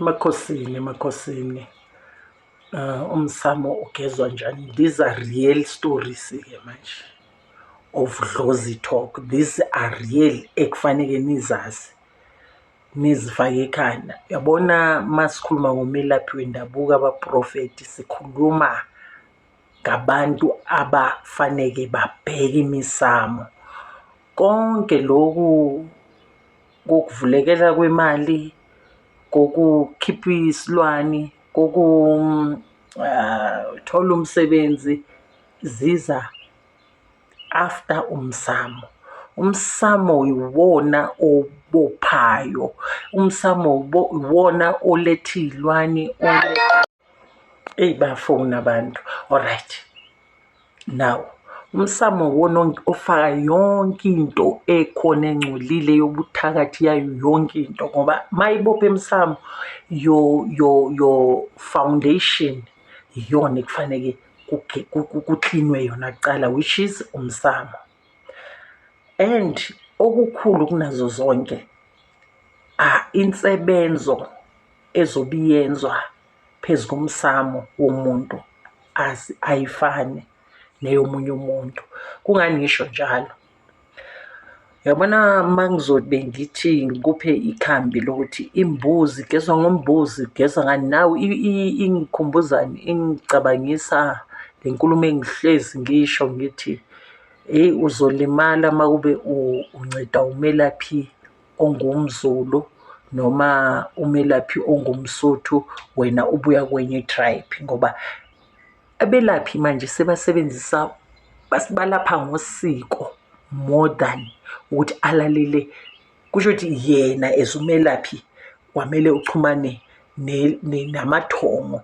Emakhosini. Umsamo ugezwa njani? These are real stories-ke manje of Dlozi Talk. These are real ekufanele nizazi, nizifake ekhanda. Yabona masikhuluma ngomelaphi wendabuko, abaprofeti, sikhuluma ngabantu abafaneke babheke imisamo. Konke lokhu kokuvulekela kwemali, kokukhipha isilwane, thola umsebenzi, ziza after umsamo. Umsamo iwona obophayo, umsamo iwona oletha iy'lwane, bayafona abantu. Alright, now umsamo iwona ofaka yonke into ekhona engcolile yobuthakathi yayo yonke into, ngoba mayibopha emsamo your foundation iyona ekufaneke kuklinwe yona kucala, which is umsamo. And okukhulu kunazo zonke, insebenzo ezobe iyenzwa phezu komsamo womuntu ayifani neyomunye umuntu. Kungani ngisho njalo? Yabona mangizobe ngithi ngikuphe ikhambi lokuthi imbuzi igezwa ngombuzi, igezwa ngani, nawe ingikhumbuzani, ingicabangisa le nkulumo engihlezi ngisho ngithi uzolimala makube unceda umelaphi ongumZulu noma umelaphi ongumSuthu wena ubuya kwenye i-tribe, ngoba abelaphi manje sebasebenzisa, balapha ngosiko more than ukuthi alalele. Kusho ukuthi yena as umelaphi kwamele uchumane namathongo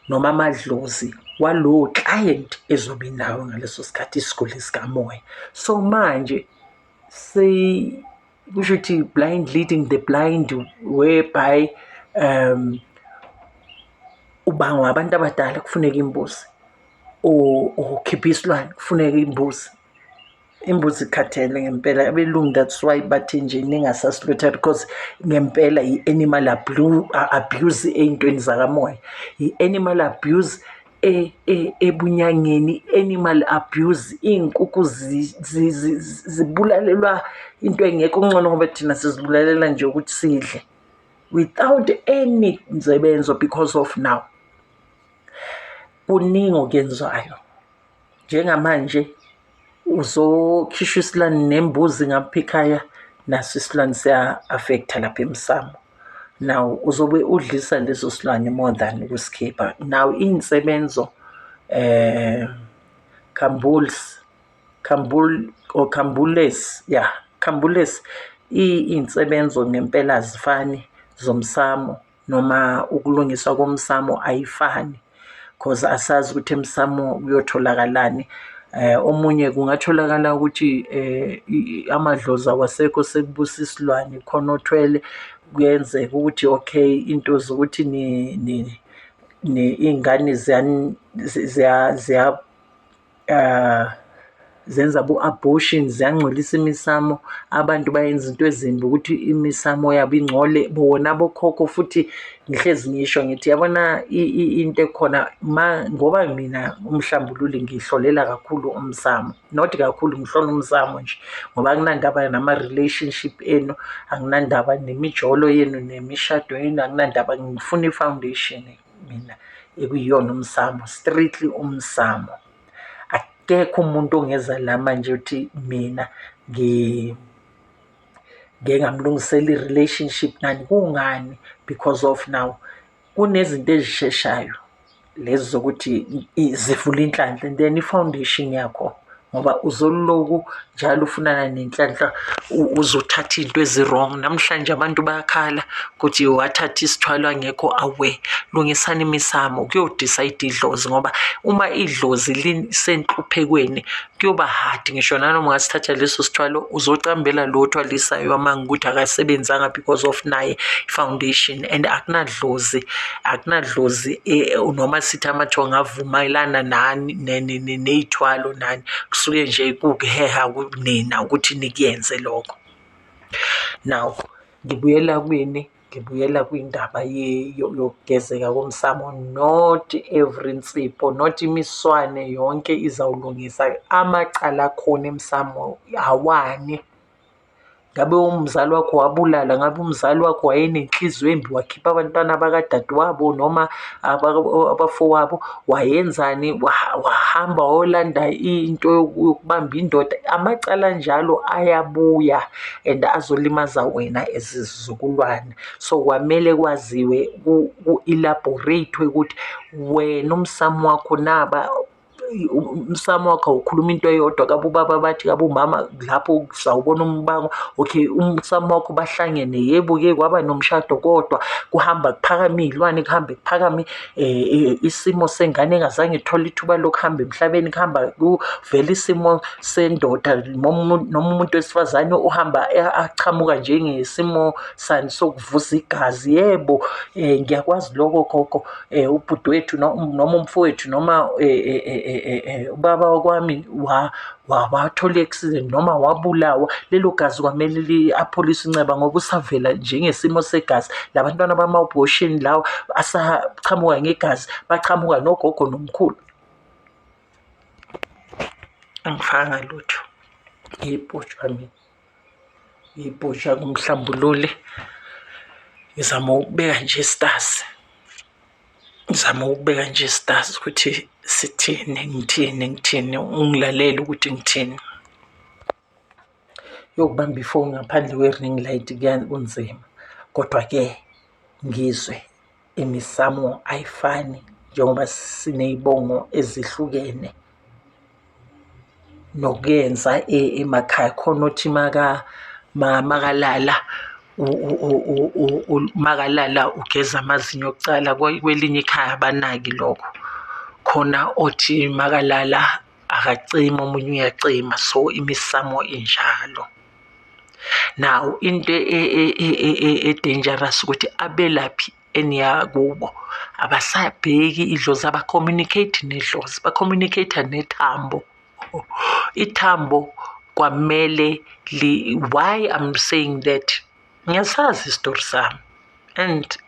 noma amadlozi walowo client ezobe nawe ngaleso sikhathi, isiguli sikamoya. So manje kusho ukuthi blind leading the blind, whereby ubangwa abantu abadala kufuneka imbuzi, ukhipha isilwane kufuneka imbuzi. Imbuzi ikhathele ngempela, abelungu that's why bathi nje ningasaslaughter, because ngempela i-animal abuse ey'ntweni zakamoya, i-animal abuse ebunyangeni, animal abuse, iy'nkukhu zibulalelwa into engekho ngcono ngoba thina sizibulalela nje ukuthi sidle without any nsebenzo. Because of now kuningi okwenziwayo njengamanje, uzokhishwa isilwane nembuzi ngapha ekhaya, naso isilwane siya-affect-a lapha emsamo. Now uzobe udlisa leso silwane more than ukusikhipha. Now iy'nsebenzo Cambules, iy'nsebenzo ngempela azifani zomsamo noma ukulungiswa komsamo ayifani, because asazi ukuthi emsamo kuyotholakala. Omunye kungatholakala ukuthi amadlozi awasekho, sekubusa isilwane, khona othwele. Kuyenzeka ukuthi okay, into zokuthi iy'ngane zenza bo-abortion, ziyangcolisa imisamo, abantu bayenza into ezimbi ukuthi imisamo yabo ingcole. Bona bokhokho futhi ngihlezi ngisho ngithi yabona into ekhona ngoba mina umhlambululi ngihlolela kakhulu umsamo, not kakhulu, ngihlola umsamo nje ngoba akunandaba nama-relationship enu, anginandaba nemijolo yenu nemishado yenu, anginandaba. Ngifuna i-foundation mina ekuyiyona umsamo, strictly umsamo. Akekho umuntu ongeza la manje uthi mina ngingamlungisela i-relationship nani. Kungani? Because of now kunezinto ezisheshayo lezi zokuthi zivula inhlanhla, and then i-foundation yakho, ngoba uzoloku njalo ufunana nenhlanhla, uzothatha into ezi-wrong. Namhlanje abantu bayakhala ukuthi wathatha isithwalo angekho aware. Lungisani imisamo, kuyodicide idlozi, ngoba uma idlozi lisenhluphekweni kuyoba hard. Ngisho nanoma ungasithatha leso sithwalo uzocambela lo othwalisayo amanga ukuthi akasebenzanga because of naye foundation. And akunadlozi noma sithi amathongo avumelana nani ney'thwalo nani, kusuke nje kukuheha kunina ukuthi nikuyenze lokho. Now ngibuyela kwini, ngibuyela kwindaba yokugezeka komsamo. Not every nsipho, not imiswane yonke izawulungisa amacala akhona emsamo awani. Ngabe umzali wakho wabulala, ngabe umzali wakho wayenenhliziyo embi wakhipha abantwana bakadadewabo noma abafowabo, wayenzani, wahamba wayolanda into yokubamba indoda. Amacala anjalo ayabuya and azolimaza wena ezisizukulwane. So kwamele kwaziwe ku-elaborate-we ukuthi wena umsamo wakho naba umsamo wakho awukhuluma into eyodwa, kabe ubaba bathi, kabe umama lapho sawubona umbango. Okay, umsamo wakho bahlangene, yebo-ke kwaba nomshado kodwa kuhamba kuphakame iy'lwane, kuhambe kuphakame isimo sengane engazange ithole ithuba lokuhamba emhlabeni, kuhamba kuvela isimo sendoda noma umuntu wesifazane uhamba achamuka njengesimo sani sokuvuza igazi. Yebo, ngiyakwazi lokho gogo, ubhuti wethu noma umfowethu noma ubaba wakwami wathola i-accident noma wabulawa. Lelo gazi kwamele li-apholise inceba ngoba usavela njengesimo segazi. Labantwana bama-abortion lawa asachamuka ngegazi, bachamuka nogogo nomkhulu. Angifanga lutho, ngiyibhujwa mina, ngiyibhujwa kumhlambululi. Ngizama ukubeka nje isitazi, ukuthi sithini, ngithini, ungilalele ukuthi ngithini. Yokubamba ifoni ngaphandle kwe-ring light kunzima, kodwa-ke ngizwe imisamo ayifani njengoba siney'bongo ezihlukene. Nokuyenza emakhaya khona othi makalala ugeza amazinyo okucala, kwelinye ikhaya abanaki lokho. Khona othi makalala akacima, omunye uyacima. So imisamo injalo. Now into e-dangerous ukuthi abelaphi eniyakubo abasabheki idlozi, aba-communicate nedlozi, ba-communicate-a nethambo. Ithambo kwamele why I'm saying that, ngiyasazi isitori sami and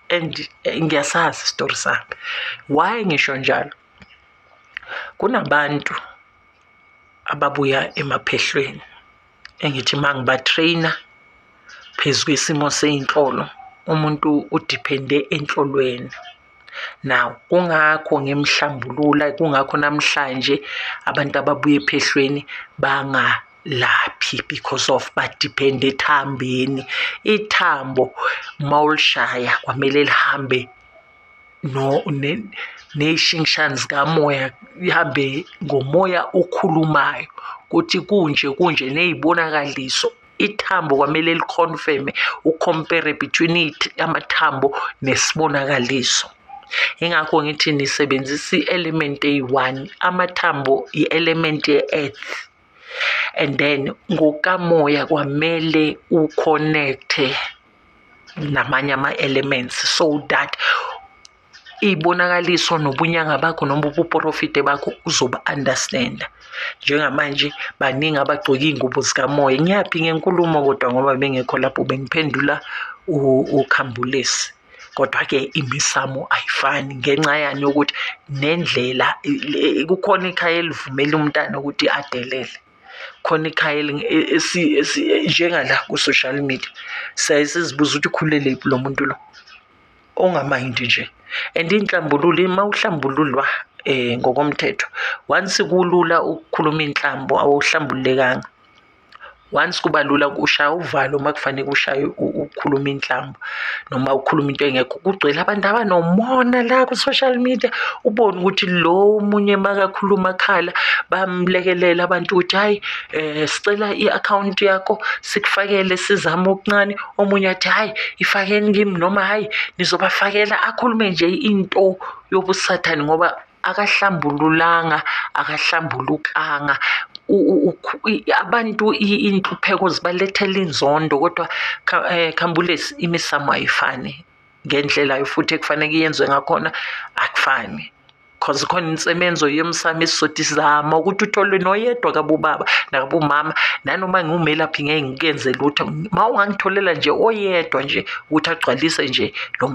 ngiyasazi isitori sami. Why ngisho njalo? Kunabantu ababuya emaphehlweni engithi mangiba-trainer phezu kwesimo sey'nhlolo, umuntu udiphende enhlolweni. Now kungakho ngemhlambulula, kungakho namhlanje abantu ababuya ephehlweni bangalaphi because of badiphende ethambeni. Ithambo mawulishaya kwamele lihambe ney'shingishane zikamoya, lihambe ngomoya okhulumayo kuthi kunje ney'bonakaliso. Ithambo kwamele likhonfeme, ukhompere between amathambo nesibonakaliso. Ingakho ngithi nisebenzisa i-element eyi-1, amathambo i-element ye-earth, and then ngokamoya kwamele uconnecte namanye ama-elements so that iy'bonakaliso nobunyanga bakho noma ubuprofite bakho uzoba-understand. Njengamanje baningi abagcoke iy'ngubo zikamoya. Ngiyaphi ngenkulumo kodwa ngoba bengekho lapho bengiphendula ukhambulisi. Kodwa-ke imisamo ayifani ngenxa yani yokuthi nendlela, kukhona ikhaya elivumela umntana ukuthi adelele. Khona ikhaya njengala ku-social media sizibuza ukuthi ukhulele lo muntu lo ongamayindi nje. And inhlambululo mawuhlambululwa ngokomthetho, once kulula ukukhuluma inhlambo awuhlambululekanga. Once kuba lula ushaya uvalo uma kufanele ushaye ukhuluma inhlambo noma ukhuluma into engekho. Kugcwele abantu abanomona la ku-social media, ubone ukuthi lo munye makakhuluma khala bamlekelela abantu ukuthi hayi sicela i-akhawunti yakho sikufakele sizame okuncane. Omunye athi hayi ifakeni kimi noma hayi nizobafakela, akhulume nje into yobusathane ngoba akahlambululanga, akahlambulukanga. Abantu inhlupheko zibalethela inzondo, kodwa khambulesi imisamo ayifani ngendlela futhi ekufanele iyenzwe ngakhona akufani. cause khona insebenzo yemsamo esizothi zama ukuthi uthole noyedwa kabobaba nakabomama, nanoma ngiwumelaphi ngeke ngikenze lutho. Ma ungangitholela nje oyedwa nje ukuthi agcwalise nje lo